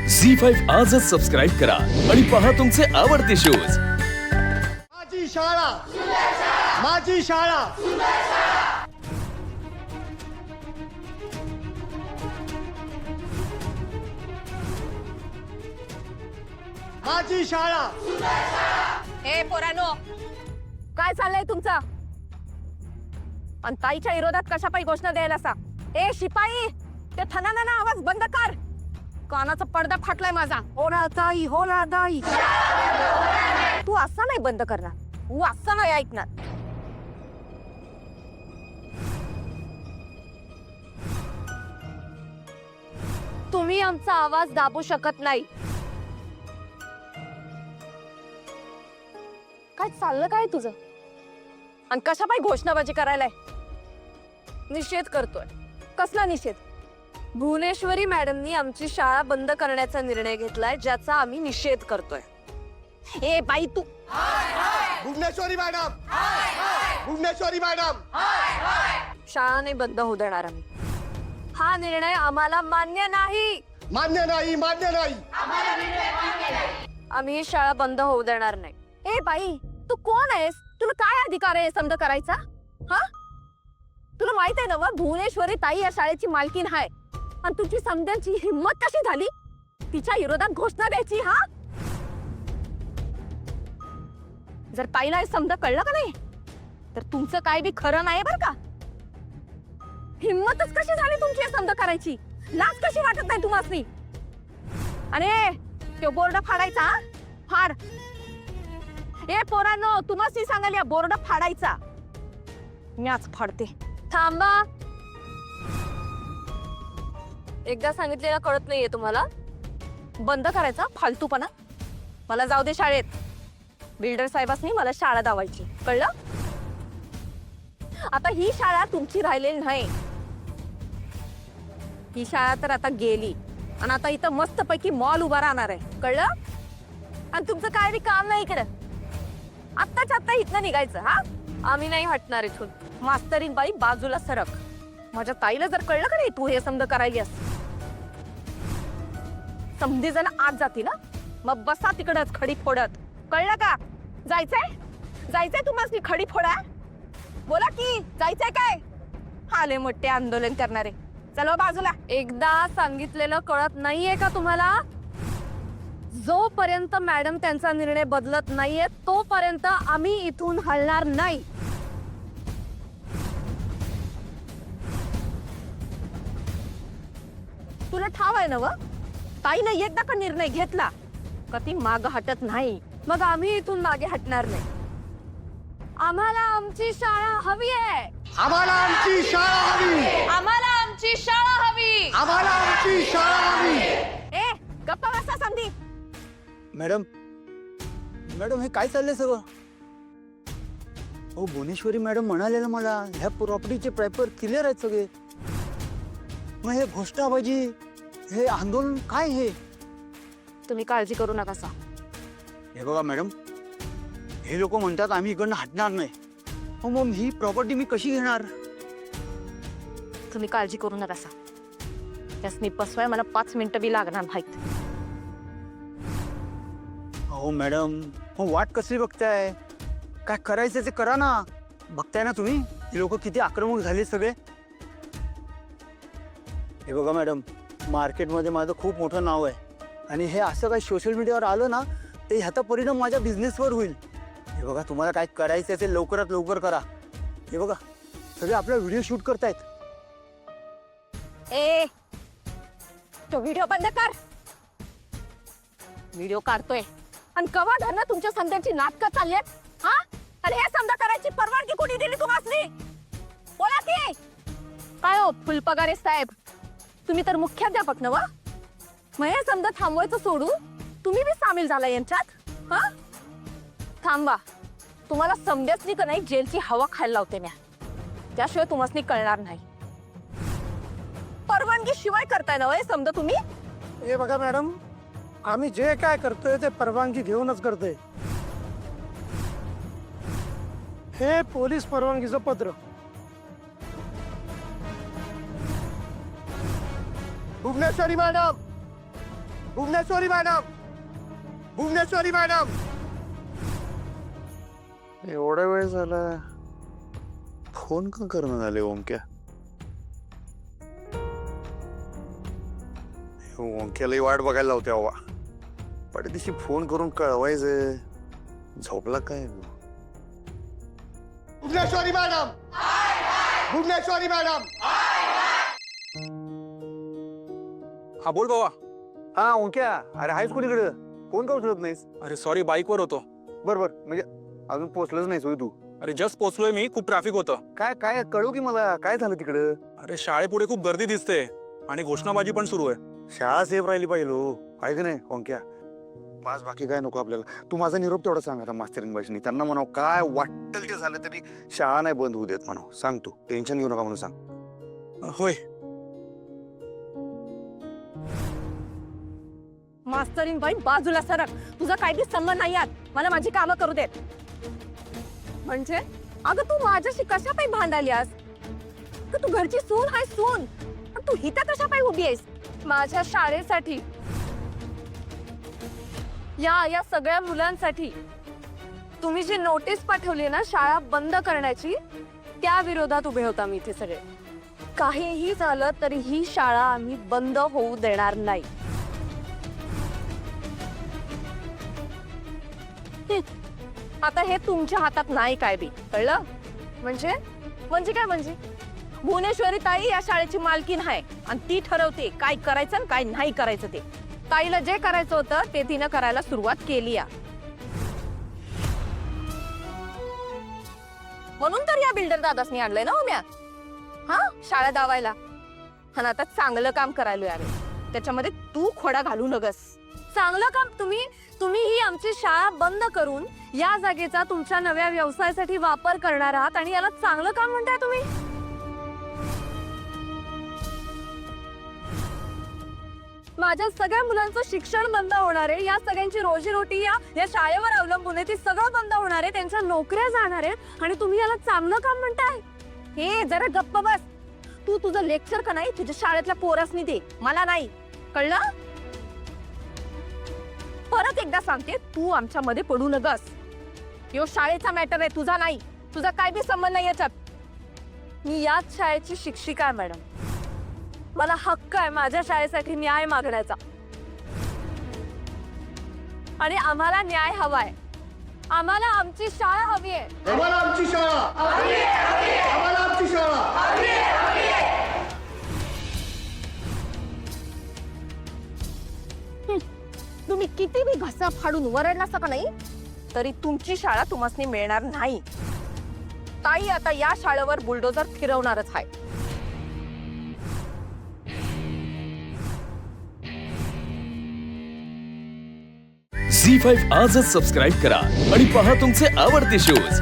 झी5 आजच सबस्क्राईब करा आणि पहा तुमचे आवडते शोज। माझी शाळा माझी शाळा माझी शाळा। हे पोरानो, काय चाललंय तुमचं? आणि ताईच्या विरोधात कशापायी घोषणा द्यायला सा? ए शिपाई, ते थनाना आवाज बंद कर, कानाचा पडदा फाटलाय माझा। हो ना ताई, हो ना ताई। तू असा नाही बंद करणार, तू असा नाही ऐकणार। तुम्ही आमचा आवाज दाबू शकत नाही। काय चाललं काय तुझं? आणि कशापायी घोषणाबाजी करायलाय? निषेध करतोय। कसला निषेध? भुवनेश्वरी मॅडमनी आमची शाळा बंद करण्याचा निर्णय घेतलाय, ज्याचा आम्ही निषेध करतोय। ए बाई तू भुवनेश्वरी मॅडम, भुवनेश्वरी मॅडम, शाळा नाही बंद होऊ देणार आम्ही। हा निर्णय आम्हाला मान्य नाही। मान्य नाही, मान्य नाही। आम्ही ही शाळा बंद होऊ देणार नाही। ए बाई, तू कोण आहेस? तुला काय अधिकार आहे समजा करायचा? हा, तुला माहित आहे ना, भुवनेश्वरी ताई या शाळेची मालकीन आहे, आणि तुझी समजांची हिम्मत कशी झाली तिच्या विरोधात घोषणा द्यायची? हा, जर ताईला समजा कळलं का नाही, तर तुमचं काय बी खरं नाही बर का। हिम्मतच कशी झाली तुमची समजा करायची? लाज कशी वाटत नाही तुम्हासनी? आणि तो बोर्ड फाडायचा, हा? फाड। ए पोरांनो, तुम्हासनी सांगायला बोर्ड फाडायचा, मी आज फाडते। थांबा, एकदा सांगितलेलं कळत नाहीये तुम्हाला? बंद करायचा फालतूपणा। मला जाऊ दे शाळेत, बिल्डर साहेबांनी मला शाळा दावायची, कळलं? आता ही शाळा तुमची राहिलेली नाही, ही शाळा तर आता गेली, आणि आता इथं मस्त पैकी मॉल उभा राहणार आहे, कळलं? आणि तुमचं काय बी काम नाही करत, आत्ताच आत्ता इथनं निघायचं। हा, आम्ही नाही हटणार इथून। मास्तरीन बाई बाजूला सरक। माझ्या ताईला जर कळलं का नाही तू हे समज करायलीस, समधी जण आत जाती ना, मग बसा तिकडच खडी फोडत, कळलं का? जायचंय, जायचंय तुम्हाला खडी फोडा? बोला की जायचंय काय? आले मोठे आंदोलन करणारे, चलो बाजूला। एकदा सांगितलेलं कळत नाहीये का तुम्हाला? जोपर्यंत मॅडम त्यांचा निर्णय बदलत नाहीये तोपर्यंत आम्ही इथून हलणार नाही। तुला ठाव आहे ना, ताईने एकदा का निर्णय घेतला का ती माग हटत नाही, मग आम्ही इथून मागे हटणार नाही। आम्हाला आमची शाळा हवी आहे, आम्हाला आमची शाळा हवी, आम्हाला आमची शाळा हवी, आम्हाला आमची शाळा हवी। ए गप्पा बसा संधी। मॅडम, मॅडम हे काय चाललंय सगळं? हो, भुवनेश्वरी मॅडम म्हणालेलं मला ह्या प्रॉपर्टीचे पेपर क्लिअर आहेत सगळे, मग हे घोषणाबाजी, हे आंदोलन काय? हे तुम्ही काळजी करू नका सा। हे बघा मॅडम, हे लोक म्हणतात आम्ही इकडनं हटणार नाही, हो मग ही प्रॉपर्टी मी कशी घेणार? तुम्ही काळजी करू नका सा, त्यासनी पसवाय मला 5 मिनिटं बी लागणार नाहीत। हो मॅडम, हो वाट कसली बघताय? काय करायचं ते करा ना। बघताय ना तुम्ही ही लोक किती आक्रमक झाले सगळे। हे बघा मॅडम, मार्केटमध्ये माझं खूप मोठं नाव आहे, आणि हे असं काही सोशल मीडियावर आलं ना, ते ह्याचा परिणाम माझ्या बिझनेसवर होईल। हे बघा, तुम्हाला काय करायचं असेल लवकरात लवकर करा। हे बघा, सगळे आपला व्हिडिओ शूट करतायत। ए तो व्हिडिओ बंद कर। व्हिडिओ काढतोय आणि कवा धरणं तुमच्या संध्याची नाटकं चाललेत? हा, आणि हे समजा करायची परवानगी कोणी दिली तुम्हासनी? बोला की काय हो फुलपगारे साहेब, तुम्ही तर मुख्याध्यापक नव, मग हे समजा थांबवायचं सोडून तुम्ही बी सामील झाला यांच्यात? हा, थांबा, तुम्हाला समजाच का नाही जेलची हवा खायला लावते म्या, त्याशिवाय तुम्हासनी कळणार नाही। परवानगी शिवाय करताय ना हे समजा तुम्ही? हे बघा मॅडम, आम्ही जे काय करतोय ते परवानगी घेऊनच करतोय। हे पोलीस परवानगीचं पत्र। Bhuvaneshwari madam, Bhuvaneshwari madam, Bhuvaneshwari madam. एवढा वेळ झाला, फोन का करणं झाले ओमक्या? ओमक्यालाही वाट बघायला लावते हवा. पडदिशी फोन करून कळवायचं. झोपला काय? Bhuvaneshwari madam, Bhuvaneshwari madam. हा बोल बाबा. हा ओमक्या, अरे आहेस कोणीकडे? फोन का उचलत नाहीस? अरे सॉरी, बाईकवर होतो. बरोबर, म्हणजे अजून पोहोचलंच नाही सोय तू. अरे जस्ट पोहोचलोय मी. खूप ट्रॅफिक होतं. काय काय कळू की मला, काय झालं तिकडं? अरे शाळेपुढे खूप गर्दी दिसते आणि घोषणाबाजी पण सुरू आहे. शाळा सेफ राहिली पाहिजे हो. काय का नाही ओमक्या? पास बाकी काय नको आपल्याला. तू माझा निरोप तेवढा सांग आता मास्टरिंग भाषणी. त्यांना म्हणाव काय वाटेल ते झालं तरी शाळा नाही बंद होऊ देत म्हणाव. सांग तू, टेन्शन घेऊ नका म्हणून सांग. होय. मास्तरीन बाई बाजूला सरक. तुझा काहीच संबंध नाही यात. मला माझी कामं करू देत. म्हणजे अगं तू माझ्याशी कशा पायी भांडायलीस? तू घरची सून आहेस, सून. पण तू इथं कशा पायी उभी आहेस? माझ्या शाळेसाठी, या सगळ्या मुलांसाठी तुम्ही जी नोटीस पाठवली ना शाळा बंद करण्याची, त्या विरोधात उभे होता मी इथे सगळे. काहीही झालं तरी ही शाळा आम्ही बंद होऊ देणार नाही. आता हे तुमच्या हातात नाही काय बी, कळलं? म्हणजे म्हणजे काय? म्हणजे भुवनेश्वरी ताई या शाळेची मालकीण आहे आणि ती ठरवते काय करायचं आणि काय नाही करायचं ते. ताईला जे करायचं होतं ते तिनं करायला सुरुवात केली या. म्हणून तर या बिल्डर दादासनी आणलंय ना उम्या, हा शाळा दावायला. आणि आता चांगलं काम करायलोय आम्ही, त्याच्यामध्ये तू खोडा घालू नगस. चांगलं काम तुम्ही ही आमची शाळा बंद करून या जागेचा तुमच्या नव्या व्यवसायासाठी वापर करणार आहात आणि याला चांगलं काम म्हणताय तुम्ही? माझ्या सगळ्या मुलांचं शिक्षण बंद होणार आहे. या सगळ्यांची रोजीरोटी या शाळेवर अवलंबून आहे. ती सगळं बंद होणार आहे. त्यांच्या नोकऱ्या जाणार आहेत आणि तुम्ही याला चांगलं काम म्हणताय? हे जरा गप्प बस. तू तुझं लेक्चर का नाही तुझ्या शाळेतल्या पोरासनी दे, मला नाही, कळलं? परत एकदा सांगते, तू आमच्या मध्ये पडू नगस. यो शाळेचा मॅटर आहे, तुझा नाही. तुझा काय बी संबंध नाही याच्यात. मी याच शाळेची शिक्षिका आहे मॅडम. मला हक्क आहे माझ्या शाळेसाठी न्याय मागण्याचा आणि आम्हाला न्याय हवाय. आम्हाला आमची शाळा हवी आहे. आम्हाला आमची शाळा, आम्हाला आमची शाळा. तुम्ही किती बी घसा फाडून वरडला का नाही तरी तुमची शाळा तुम्हासनी मिळणार नाही. ताई आता या शाळेवर बुलडोजर फिरवणारच आहे. झी5 आजच सबस्क्राईब करा आणि पहा तुमचे आवडते शोज